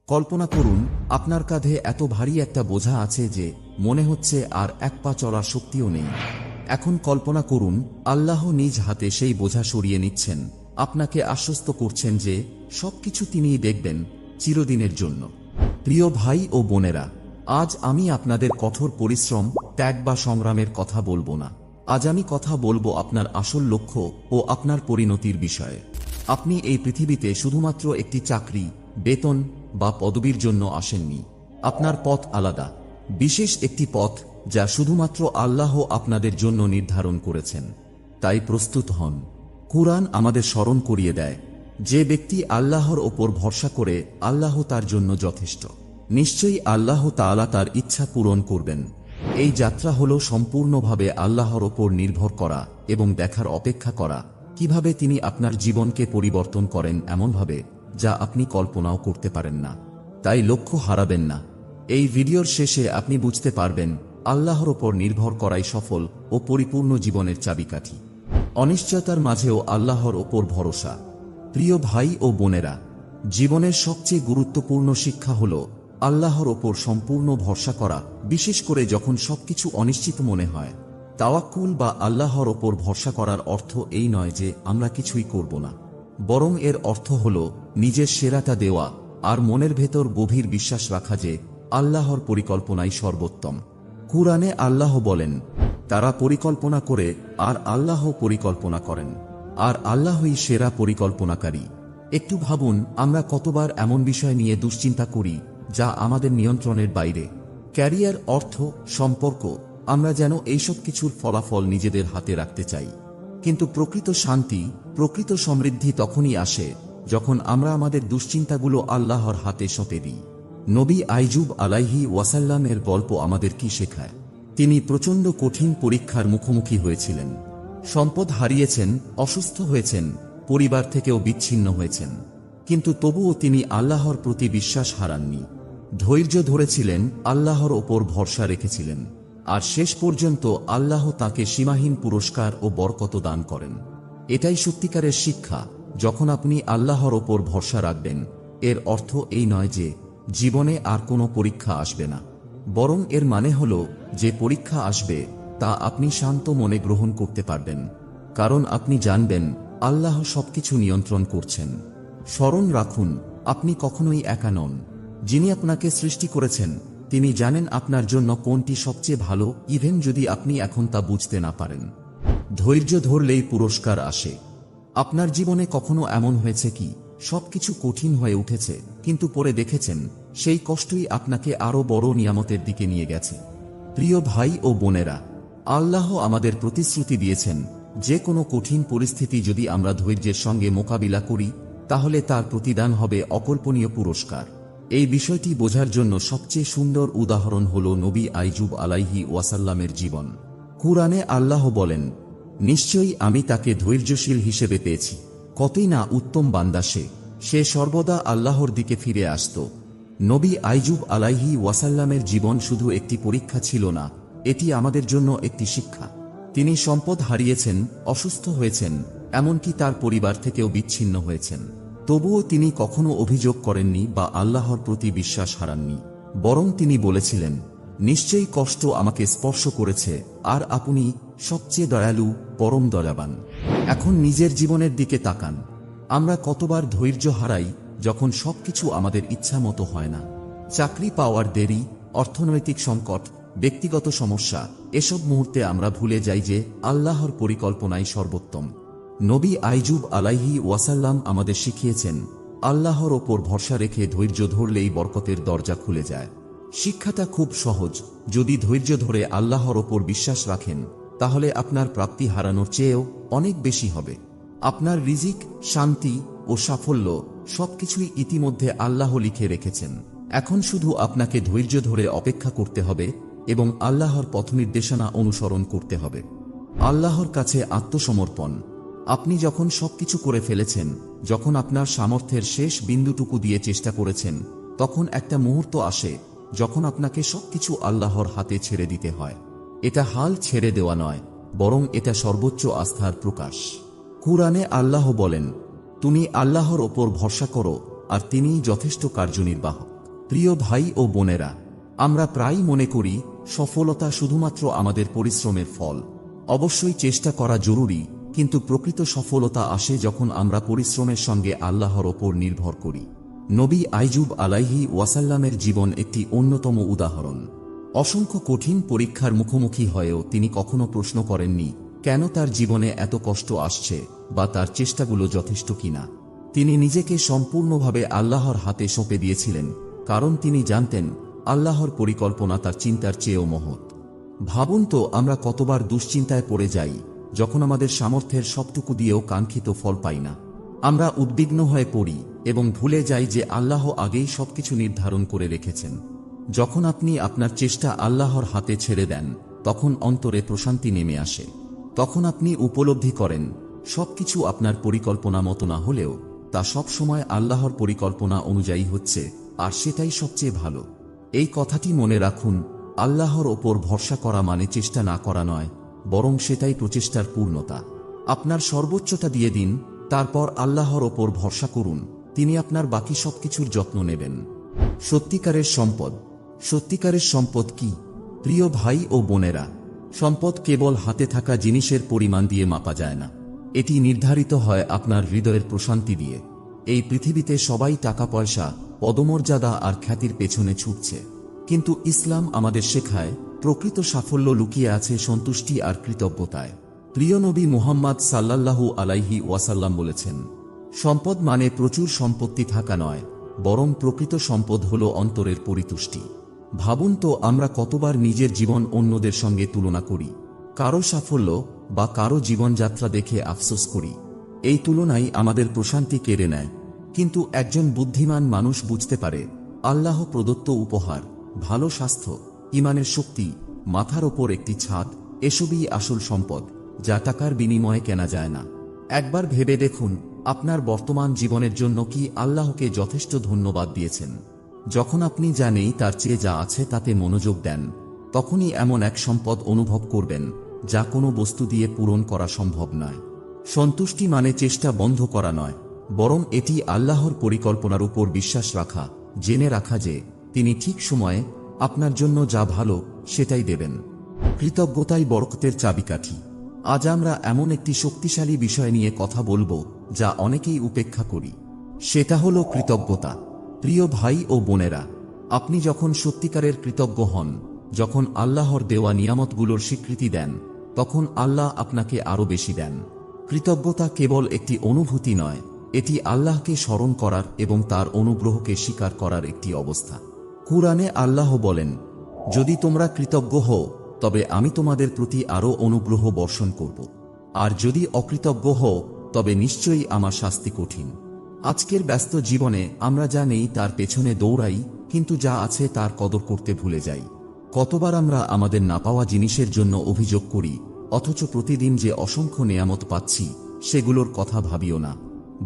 কল্পনা করুন আপনার কাঁধে এত ভারী একটা বোঝা আছে যে মনে হচ্ছে আর এক পা চলার শক্তিও নেই। এখন কল্পনা করুন আল্লাহ নিজ হাতে সেই বোঝা সরিয়ে নিচ্ছেন, আপনাকে আশ্বস্ত করছেন যে সবকিছু তিনিই দেখবেন চিরদিনের জন্য। প্রিয় ভাই ও বোনেরা, আজ আমি আপনাদের কঠোর পরিশ্রম, ত্যাগ বা সংগ্রামের কথা বলবো না। আজ আমি কথা বলবো আপনার আসল লক্ষ্য ও আপনার পরিণতির বিষয়ে। আপনি এই পৃথিবীতে শুধুমাত্র একটি চাকরি, বেতন বা পদবীর জন্য আসেননি। আপনার পথ আলাদা, বিশেষ একটি পথ যা শুধুমাত্র আল্লাহ আপনাদের জন্য নির্ধারণ করেছেন। তাই প্রস্তুত হন। কুরআন আমাদের স্মরণ করিয়ে দেয়, যে ব্যক্তি আল্লাহর ওপর ভরসা করে আল্লাহ তার জন্য যথেষ্ট। নিশ্চয়ই আল্লাহ তাআলা তার ইচ্ছা পূরণ করবেন। এই যাত্রা হলো সম্পূর্ণভাবে আল্লাহর ওপর নির্ভর করা এবং দেখার অপেক্ষা করা কিভাবে তিনি আপনার জীবনকে পরিবর্তন করেন এমনভাবে যা আপনি কল্পনাও করতে পারেন না। তাই লক্ষ্য হারাবেন না। এই ভিডিওর শেষে আপনি বুঝতে পারবেন আল্লাহর ওপর নির্ভর করাই সফল ও পরিপূর্ণ জীবনের চাবিকাঠি। অনিশ্চয়তার মাঝেও আল্লাহর ওপর ভরসা। প্রিয় ভাই ও বোনেরা, জীবনের সবচেয়ে গুরুত্বপূর্ণ শিক্ষা হল আল্লাহর ওপর সম্পূর্ণ ভরসা করা, বিশেষ করে যখন সবকিছু অনিশ্চিত মনে হয়। তাওয়াক্কুল বা আল্লাহর ওপর ভরসা করার অর্থ এই নয় যে আমরা কিছুই করব না, বরং এর অর্থ হল নিজের সেরাটা দেওয়া আর মনের ভেতর গভীর বিশ্বাস রাখা যে আল্লাহর পরিকল্পনাই সর্বোত্তম। কুরআনে আল্লাহ বলেন, তারা পরিকল্পনা করে আর আল্লাহ পরিকল্পনা করেন, আর আল্লাহই সেরা পরিকল্পনাকারী। একটু ভাবুন, আমরা কতবার এমন বিষয় নিয়ে দুশ্চিন্তা করি যা আমাদের নিয়ন্ত্রণের বাইরে। ক্যারিয়ার, অর্থ, সম্পর্ক, আমরা যেন এইসব কিছুর ফলাফল নিজেদের হাতে রাখতে চাই। কিন্তু প্রকৃত শান্তি, প্রকৃত সমৃদ্ধি তখনই আসে যখন আমরা আমাদের দুশ্চিন্তাগুলো আল্লাহর হাতে সঁপে দিই। নবী আইয়ুব আলাইহি ওয়াসাল্লামের গল্প আমাদের কি শেখায়? তিনি প্রচণ্ড কঠিন পরীক্ষার মুখোমুখি হয়েছিলেন। সম্পদ হারিয়েছেন, অসুস্থ হয়েছেন, পরিবার থেকেও বিচ্ছিন্ন হয়েছেন। কিন্তু তবুও তিনি আল্লাহর প্রতি বিশ্বাস হারাননি। ধৈর্য ধরেছিলেন, আল্লাহর ওপর ভরসা রেখেছিলেন। আর শেষ পর্যন্ত আল্লাহ তাকে সীমাহীন পুরস্কার ও বরকত দান করেন। এটাই সত্যিকারের শিক্ষা। যখন আপনি আল্লাহর ওপর ভরসা রাখবেন, এর অর্থ এই নয় যে জীবনে আর কোনো পরীক্ষা আসবে না, বরং এর মানে হল যে পরীক্ষা আসবে তা আপনি শান্ত মনে গ্রহণ করতে পারবেন, কারণ আপনি জানবেন আল্লাহ সবকিছু নিয়ন্ত্রণ করছেন। স্মরণ রাখুন, আপনি কখনোই একা নন। যিনি আপনাকে সৃষ্টি করেছেন তিনি জানেন আপনার জন্য কোনটি সবচেয়ে ভালো, ইভেন যদি আপনি এখন তা বুঝতে না পারেন। ধৈর্য ধরলেই পুরস্কার আসে। আপনার জীবনে কখনো এমন হয়েছে কি সবকিছু কঠিন হয়ে উঠেছে, কিন্তু পরে দেখেছেন সেই কষ্টই আপনাকে আরো বড় নিয়ামতের দিকে নিয়ে গেছে? প্রিয় ভাই ও বোনেরা, আল্লাহ আমাদের প্রতিশ্রুতি দিয়েছেন যে কোনো কঠিন পরিস্থিতি যদি আমরা ধৈর্যের সঙ্গে মোকাবিলা করি তাহলে তার প্রতিদান হবে অকল্পনীয় পুরস্কার। এই বিষয়টি বোঝার জন্য সবচেয়ে সুন্দর উদাহরণ হল নবী আইয়ুব আলাইহি ওয়াসাল্লামের জীবন। কুরআনে আল্লাহ বলেন, নিশ্চয়ই আমি তাকে ধৈর্যশীল হিসেবে পেয়েছি। কতই না উত্তম বান্দা সে সর্বদা আল্লাহর দিকে ফিরে আসত। নবী আইয়ুব আলাইহি ওয়াসাল্লামের জীবন শুধু একটি পরীক্ষা ছিল না, এটি আমাদের জন্য একটি শিক্ষা। তিনি সম্পদ হারিয়েছেন, অসুস্থ হয়েছেন, এমনকি তার পরিবার থেকেও বিচ্ছিন্ন হয়েছেন। তবুও তিনি কখনো অভিযোগ করেননি বা আল্লাহর প্রতি বিশ্বাস হারাননি, বরং তিনি বলেছিলেন, নিশ্চয়ই কষ্ট আমাকে স্পর্শ করেছে আর আপনি সবচেয়ে দয়ালু, পরম দয়াবান। এখন নিজের জীবনের দিকে তাকান। আমরা কতবার ধৈর্য হারাই যখন সবকিছু আমাদের ইচ্ছা মতো হয় না। চাকরি পাওয়ার দেরি, অর্থনৈতিক সংকট, ব্যক্তিগত সমস্যা, এসব মুহূর্তে আমরা ভুলে যাই যে আল্লাহর পরিকল্পনাই সর্বোত্তম। নবী আইয়ুব আলাইহি ওয়াসাল্লাম আমাদের শিখিয়েছেন, আল্লাহর ওপর ভরসা রেখে ধৈর্য ধরলেই বরকতের দরজা খুলে যায়। শিক্ষাটা খুব সহজ। যদি ধৈর্য ধরে আল্লাহর ওপর বিশ্বাস রাখেন তাহলে আপনার প্রাপ্তি হারানোর চেয়েও অনেক বেশি হবে। আপনার রিজিক, শান্তি ও সাফল্য সবকিছুই ইতিমধ্যে আল্লাহ লিখে রেখেছেন। এখন শুধু আপনাকে ধৈর্য ধরে অপেক্ষা করতে হবে এবং আল্লাহর পথনির্দেশনা অনুসরণ করতে হবে। আল্লাহর কাছে আত্মসমর্পণ। আপনি যখন সবকিছু করে ফেলেছেন, যখন আপনার সামর্থ্যের শেষ বিন্দুটুকু দিয়ে চেষ্টা করেছেন, তখন একটা মুহূর্ত আসে যখন আপনাকে সবকিছু আল্লাহর হাতে ছেড়ে দিতে হয়। এটা হাল ছেড়ে দেওয়া নয়, বরং এটা সর্বোচ্চ আস্থার প্রকাশ। কুরআনে আল্লাহ বলেন, তুমি আল্লাহর ওপর ভরসা করো আর তিনিই যথেষ্ট কার্যনির্বাহক। প্রিয় ভাই ও বোনেরা, আমরা প্রায়ই মনে করি সফলতা শুধুমাত্র আমাদের পরিশ্রমের ফল। অবশ্যই চেষ্টা করা জরুরি, কিন্তু প্রকৃত সফলতা আসে যখন আমরা পরিশ্রমের সঙ্গে আল্লাহর ওপর নির্ভর করি। নবী আইয়ুব আলাইহি ওয়াসাল্লামের জীবন একটি অন্যতম উদাহরণ। অসংখ্য কঠিন পরীক্ষার মুখোমুখি হয়েও তিনি কখনো প্রশ্ন করেননি কেন তার জীবনে এত কষ্ট আসছে বা তার চেষ্টাগুলো যথেষ্ট কিনা। তিনি নিজেকে সম্পূর্ণভাবে আল্লাহর হাতে সঁপে দিয়েছিলেন, কারণ তিনি জানতেন আল্লাহর পরিকল্পনা তার চিন্তার চেয়েও মহৎ। ভাবুন তো, আমরা কতবার দুশ্চিন্তায় পড়ে যাই যখন আমাদের সামর্থ্যের সবটুকু দিয়েও কাঙ্ক্ষিত ফল পাই না। আমরা উদ্বিগ্ন হয়ে পড়ি এবং ভুলে যাই যে আল্লাহ আগেই সবকিছু নির্ধারণ করে রেখেছেন। যখন আপনি আপনার চেষ্টা আল্লাহর হাতে ছেড়ে দেন, তখন অন্তরে প্রশান্তি নেমে আসে। তখন আপনি উপলব্ধি করেন সবকিছু আপনার পরিকল্পনা মতো না হলেও তা সব সময় আল্লাহর পরিকল্পনা অনুযায়ী হচ্ছে, আর সেটাই সবচেয়ে ভালো। এই কথাটি মনে রাখুন, আল্লাহর ওপর ভরসা করা মানে চেষ্টা না করা নয়, বরং সেটাই প্রচেষ্টার পূর্ণতা। আপনার সর্বোচ্চটা দিয়ে দিন, তারপর আল্লাহর ওপর ভরসা করুন, তিনি আপনার বাকি সবকিছুর যত্ন নেবেন। সত্যিকারের সম্পদ। সত্যিকারের সম্পদ কি? প্রিয় ভাই ও বোনেরা, সম্পদ কেবল হাতে থাকা জিনিসের পরিমাণ দিয়ে মাপা যায় না। এটি নির্ধারিত হয় আপনার হৃদয়ের প্রশান্তি দিয়ে। এই পৃথিবীতে সবাই টাকা পয়সা, পদমর্যাদা আর খ্যাতির পেছনে ছুটছে, কিন্তু ইসলাম আমাদের শেখায় প্রকৃত সাফল্য লুকিয়ে আছে সন্তুষ্টি আর কৃতজ্ঞতায়। প্রিয় নবী মুহাম্মদ সাল্লাল্লাহু আলাইহি ওয়াসাল্লাম বলেছেন, সম্পদ মানে প্রচুর সম্পত্তি থাকা নয়, বরং প্রকৃত সম্পদ হল অন্তরের পরিতুষ্টি। ভাবুন তো, আমরা কতবার নিজের জীবন অন্যদের সঙ্গে তুলনা করি, কারো সাফল্য বা কারো জীবনযাত্রা দেখে আফসোস করি। এই তুলনাই আমাদের প্রশান্তি কেড়ে নেয়। কিন্তু একজন বুদ্ধিমান মানুষ বুঝতে পারে আল্লাহ প্রদত্ত উপহার, ভালো স্বাস্থ্য, ঈমানের শক্তি, মাথার ওপর একটি ছাদ, এসবই আসল সম্পদ, যা টাকার বিনিময়ে কেনা যায় না। একবার ভেবে দেখুন, আপনার বর্তমান জীবনের জন্য কি আল্লাহকে যথেষ্ট ধন্যবাদ দিয়েছেন? যখন আপনি জানেন তার চেয়ে যা আছে তাতে মনোযোগ দেন, তখনই এমন এক সম্পদ অনুভব করবেন যা কোনো বস্তু দিয়ে পূরণ করা সম্ভব নয়। সন্তুষ্টি মানে চেষ্টা বন্ধ করা নয়, বরং এটি আল্লাহর পরিকল্পনার উপর বিশ্বাস রাখা, জেনে রাখা যে তিনি ঠিক সময়ে আপনার জন্য যা ভালো সেটাই দেবেন। কৃতজ্ঞতাই বরকতের চাবিকাঠি। আজ আমরা এমন একটি শক্তিশালী বিষয় নিয়ে কথা বলবো যা অনেকেই উপেক্ষা করি, সেটা হলো কৃতজ্ঞতা। প্রিয় ভাই ও বোনেরা, আপনি যখন সত্যিকারের কৃতজ্ঞ হন, যখন আল্লাহর দেওয়া নিয়ামতগুলোর স্বীকৃতি দেন, তখন আল্লাহ আপনাকে আরো বেশি দেন। কৃতজ্ঞতা কেবল একটি অনুভূতি নয়, এটি আল্লাহকে স্মরণ করার এবং তার অনুগ্রহকে স্বীকার করার একটি অবস্থা। কুরআনে আল্লাহ বলেন, যদি তোমরা কৃতজ্ঞ হও তবে আমি তোমাদের প্রতি আরো অনুগ্রহ বর্ষণ করব, আর যদি অকৃতজ্ঞ হও তবে নিশ্চয়ই আমার শাস্তি কঠিন। আজকের ব্যস্ত জীবনে আমরা যা নেই তার পেছনে দৌড়াই, কিন্তু যা আছে তার কদর করতে ভুলে যাই। কতবার আমরা আমাদের না পাওয়া জিনিসের জন্য অভিযোগ করি, অথচ প্রতিদিন যে অসংখ্য নেয়ামত পাচ্ছি সেগুলোর কথা ভাবিও না।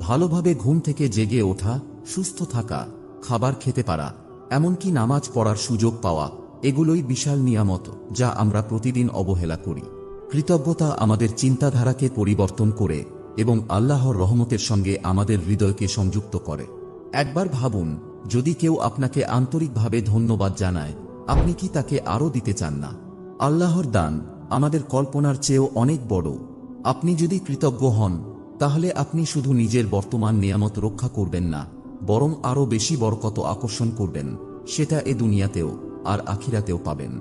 ভালোভাবে ঘুম থেকে জেগে ওঠা, সুস্থ থাকা, খাবার খেতে পারা, এমনকি নামাজ পড়ার সুযোগ পাওয়া, এগুলোই বিশাল নিয়ামত যা আমরা প্রতিদিন অবহেলা করি। কৃতজ্ঞতা আমাদের চিন্তাধারাকে পরিবর্তন করে এবং আল্লাহর রহমতের সঙ্গে আমাদের হৃদয়কে সংযুক্ত করে। একবার ভাবুন, যদি কেউ আপনাকে আন্তরিকভাবে ধন্যবাদ জানায়, আপনি কি তাকে আরও দিতে চান না? আল্লাহর দান আমাদের কল্পনার চেয়েও অনেক বড়। আপনি যদি কৃতজ্ঞ হন, তাহলে আপনি শুধু নিজের বর্তমান নিয়ামত রক্ষা করবেন না, বরং আরও বেশি বরকত আকর্ষণ করবেন, সেটা এ দুনিয়াতেও আর আখিরাতেও পাবেন।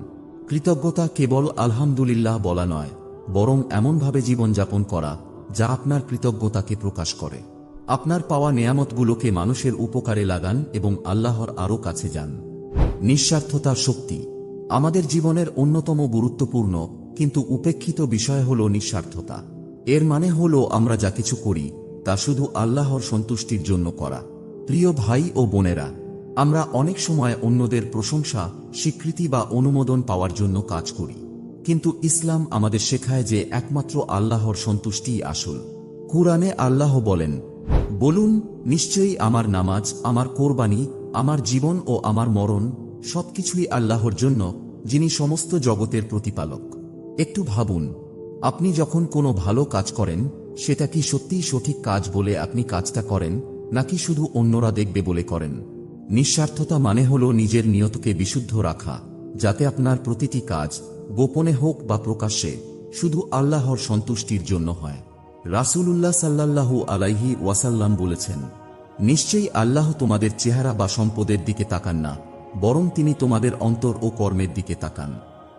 কৃতজ্ঞতা কেবল আলহামদুলিল্লাহ বলা নয়, বরং এমনভাবে জীবনযাপন করা যা আপনার কৃতজ্ঞতাকে প্রকাশ করে। আপনার পাওয়া নেয়ামতগুলোকে মানুষের উপকারে লাগান এবং আল্লাহর আরও কাছে যান। নিঃস্বার্থতার শক্তি আমাদের জীবনের অন্যতম গুরুত্বপূর্ণ কিন্তু উপেক্ষিত বিষয় হল নিঃস্বার্থতা। এর মানে হল আমরা যা কিছু করি তা শুধু আল্লাহর সন্তুষ্টির জন্য করা। প্রিয় ভাই ও বোনেরা, আমরা অনেক সময় অন্যদের প্রশংসা, স্বীকৃতি বা অনুমোদন পাওয়ার জন্য কাজ করি, কিন্তু ইসলাম আমাদের শেখায় যে একমাত্র আল্লাহর সন্তুষ্টিই আসল। কুরআনে আল্লাহ বলেন, বলুন, নিশ্চয়ই আমার নামাজ, আমার কোরবানি, আমার জীবন ও আমার মরণ সবকিছুই আল্লাহর জন্য, যিনি সমস্ত জগতের প্রতিপালক। একটু ভাবুন, আপনি যখন কোনো ভালো কাজ করেন, সেটা কি সত্যিই সঠিক কাজ বলে আপনি কাজটা করেন, নাকি শুধু অন্যরা দেখবে বলে করেন? নিঃস্বার্থতা মানে হল নিজের নিয়তকে বিশুদ্ধ রাখা, যাতে আপনার প্রতিটি কাজ, গোপনে হোক বা প্রকাশ্যে, শুধু আল্লাহর সন্তুষ্টির জন্য হয়। রাসূলুল্লাহ সাল্লাল্লাহু আলাইহি ওয়াসাল্লাম বলেছেন, নিশ্চয়ই আল্লাহ তোমাদের চেহারা বা সম্পদের দিকে তাকান না, বরং তিনি তোমাদের অন্তর ও কর্মের দিকে তাকান।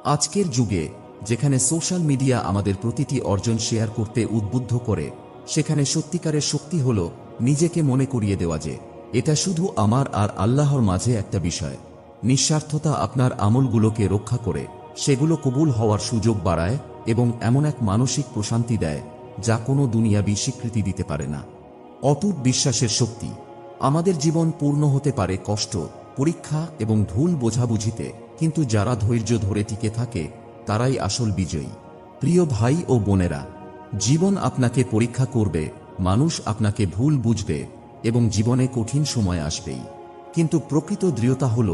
আজকের যুগে, যেখানে সোশ্যাল মিডিয়া আমাদের প্রতিটি অর্জন শেয়ার করতে উদ্বুদ্ধ করে, সেখানে সত্যিকারের শক্তি হল নিজেকে মনে করিয়ে দেওয়া যে এটা শুধু আমার আর আল্লাহর মাঝে একটা বিষয়। নিঃস্বার্থতা আপনার আমলগুলোকে রক্ষা করে, সেগুলো কবুল হওয়ার সুযোগ বাড়ায় এবং এমন এক মানসিক প্রশান্তি দেয় যা কোনো দুনিয়াবি স্বীকৃতি দিতে পারে না। অটুট বিশ্বাসের শক্তি। আমাদের জীবন পূর্ণ হতে পারে কষ্ট, পরীক্ষা এবং ভুল বোঝাবুঝিতে, কিন্তু যারা ধৈর্য ধরে টিকে থাকে তারাই আসল বিজয়ী। প্রিয় ভাই ও বোনেরা, জীবন আপনাকে পরীক্ষা করবে, মানুষ আপনাকে ভুল বুঝবে এবং জীবনে কঠিন সময় আসবেই। কিন্তু প্রকৃত দৃঢ়তা হল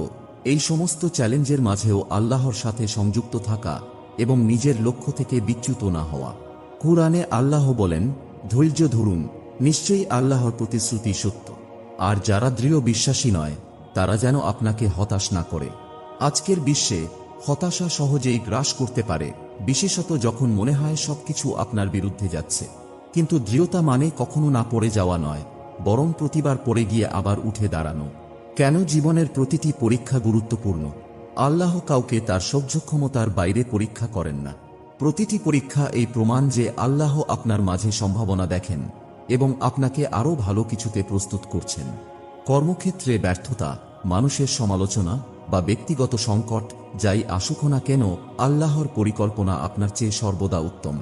এই সমস্ত চ্যালেঞ্জের মাঝেও আল্লাহর সাথে সংযুক্ত থাকা এবং নিজের লক্ষ্য থেকে বিচ্যুত না হওয়া। কুরআনে আল্লাহ বলেন, ধৈর্য ধরুন, নিশ্চয়ই আল্লাহর প্রতিশ্রুতি সত্য। আর যারা দৃঢ় বিশ্বাসী নয়, তারা যেন আপনাকে হতাশ না করে। আজকের বিশ্বে হতাশা সহজেই গ্রাস করতে পারে, বিশেষত যখন মনে হয় সবকিছু আপনার বিরুদ্ধে যাচ্ছে। কিন্তু দৃঢ়তা মানে কখনো না পড়ে যাওয়া নয়, বরং প্রতিবার পড়ে গিয়ে আবার উঠে দাঁড়ানো। কেন জীবনের প্রতিটি পরীক্ষা গুরুত্বপূর্ণ? আল্লাহ কাউকে তার সহ্য ক্ষমতার বাইরে পরীক্ষা করেন না। প্রতিটি পরীক্ষা এই প্রমাণ যে আল্লাহ আপনার মাঝে সম্ভাবনা দেখেন এবং আপনাকে আরও ভালো কিছুতে প্রস্তুত করছেন। কর্মক্ষেত্রে ব্যর্থতা, মানুষের সমালোচনা বা ব্যক্তিগত সংকট যাই আসুক না কেন, আল্লাহর পরিকল্পনা আপনার চেয়ে সর্বদা উত্তম।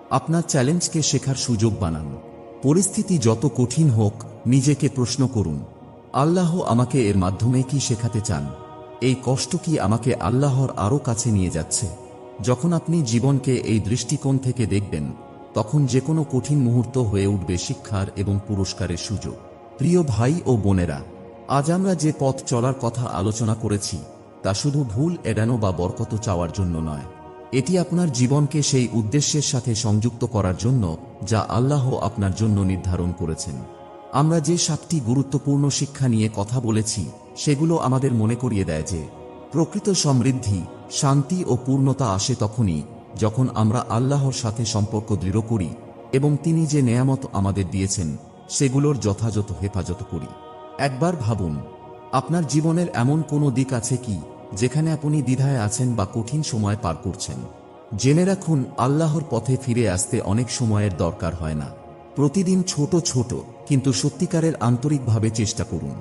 আপনার চ্যালেঞ্জকে শেখার সুযোগ বানান। পরিস্থিতি যত কঠিন হোক, নিজেকে প্রশ্ন করুন, আল্লাহ আমাকে এর মাধ্যমে কি শেখাতে চান? এই কষ্ট কি আমাকে আল্লাহর আরও কাছে নিয়ে যাচ্ছে? যখন আপনি জীবনকে এই দৃষ্টিকোণ থেকে দেখবেন, তখন যে কোনো কঠিন মুহূর্ত হয়ে উঠবে শিক্ষার এবং পুরস্কারের সুযোগ। প্রিয় ভাই ও বোনেরা, আজ আমরা যে পথ চলার কথা আলোচনা করেছি, তা শুধু ভুল এড়ানো বা বরকত চাওয়ার জন্য নয়। এটি আপনার জীবনকে সেই উদ্দেশ্যের সাথে সংযুক্ত করার জন্য যা আল্লাহ আপনার জন্য নির্ধারণ করেছেন। আমরা যে 7টি গুরুত্বপূর্ণ শিক্ষা নিয়ে কথা বলেছি, সেগুলো আমাদের মনে করিয়ে দেয় যে প্রকৃত সমৃদ্ধি, শান্তি ও পূর্ণতা আসে তখনই যখন আমরা আল্লাহর সাথে সম্পর্ক দৃঢ় করি এবং তিনি যে নেয়ামত আমাদের দিয়েছেন সেগুলোর যথাযথ হেফাজত করি। একবার ভাবুন, আপনার জীবনের এমন কোনো দিক আছে কি যেখানে আপনি দ্বিধায় আছেন বা কঠিন সময় পার করছেন? জেনে রাখুন, আল্লাহর পথে ফিরে আসতে অনেক সময়ের দরকার হয় না। প্রতিদিন ছোট ছোট কিন্তু সত্যিকারের আন্তরিকভাবে চেষ্টা করুন।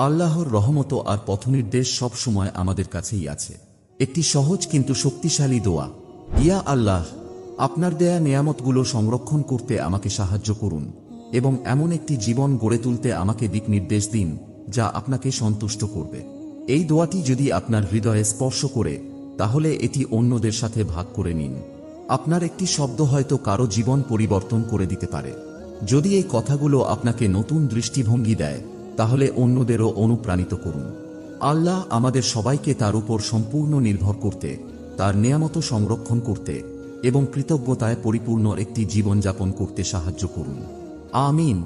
আল্লাহর রহমত আর পথনির্দেশ সব সময় আমাদের কাছেই আছে। একটি সহজ কিন্তু শক্তিশালী দোয়া, ইয়া আল্লাহ, আপনার দেয়া নেয়ামতগুলো সংরক্ষণ করতে আমাকে সাহায্য করুন এবং এমন একটি জীবন গড়ে তুলতে আমাকে দিক নির্দেশ দিন যা আপনাকে সন্তুষ্ট করবে। এই দোয়াটি যদি আপনার হৃদয়ে স্পর্শ করে, তাহলে এটি অন্যদের সাথে ভাগ করে নিন। আপনার একটি শব্দ হয়তো কারো জীবন পরিবর্তন করে দিতে পারে। যদি এই কথাগুলো আপনাকে নতুন দৃষ্টিভঙ্গি দেয়, তাহলে অন্যদেরও অনুপ্রাণিত করুন। আল্লাহ আমাদের সবাইকে তার উপর সম্পূর্ণ নির্ভর করতে, তার নেয়ামত সংরক্ষণ করতে এবং কৃতজ্ঞতায় পরিপূর্ণ একটি জীবনযাপন করতে সাহায্য করুন। আমিন।